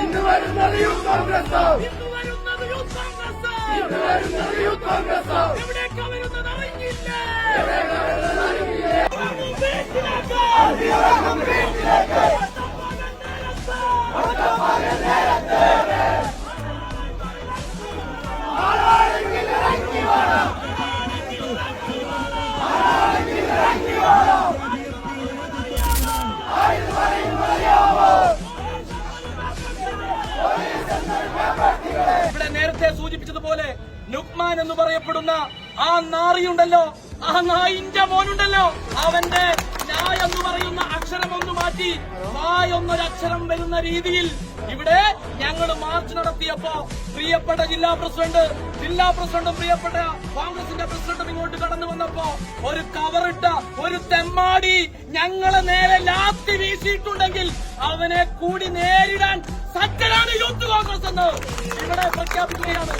ഇന്ന് വരുന്നത് യൂത്ത് കോൺഗ്രസ്. എവിടേക്കാ വരുന്നത് അറിഞ്ഞില്ല. ഇവിടെ നേരത്തെ സൂചിപ്പിച്ചതുപോലെ ലുക്മാൻ എന്ന് പറയപ്പെടുന്ന ആ നാറിയുണ്ടല്ലോ, ആ നായിന്റെ മോനുണ്ടല്ലോ, അവന്റെ ഞായ് എന്ന് പറയുന്ന അക്ഷരം ഒന്ന് മാറ്റി എന്നൊരക്ഷരം വരുന്ന രീതിയിൽ ഇവിടെ ഞങ്ങൾ മാർച്ച് നടത്തിയപ്പോ പ്രിയപ്പെട്ട ജില്ലാ പ്രസിഡന്റും പ്രിയപ്പെട്ട കോൺഗ്രസിന്റെ പ്രസിഡന്റും ഇങ്ങോട്ട് കടന്നു വന്നപ്പോ ഒരു കവറിട്ട ഒരു തെമ്മാടി ഞങ്ങളെ നേരെ ലാത്തി വീശിയിട്ടുണ്ടെങ്കിൽ അവനെ കൂടി നേരിടാൻ സജ്ജനാണ് യൂത്ത് കോൺഗ്രസ് എന്ന് ഇവിടെ പ്രഖ്യാപിക്കുകയാണ്.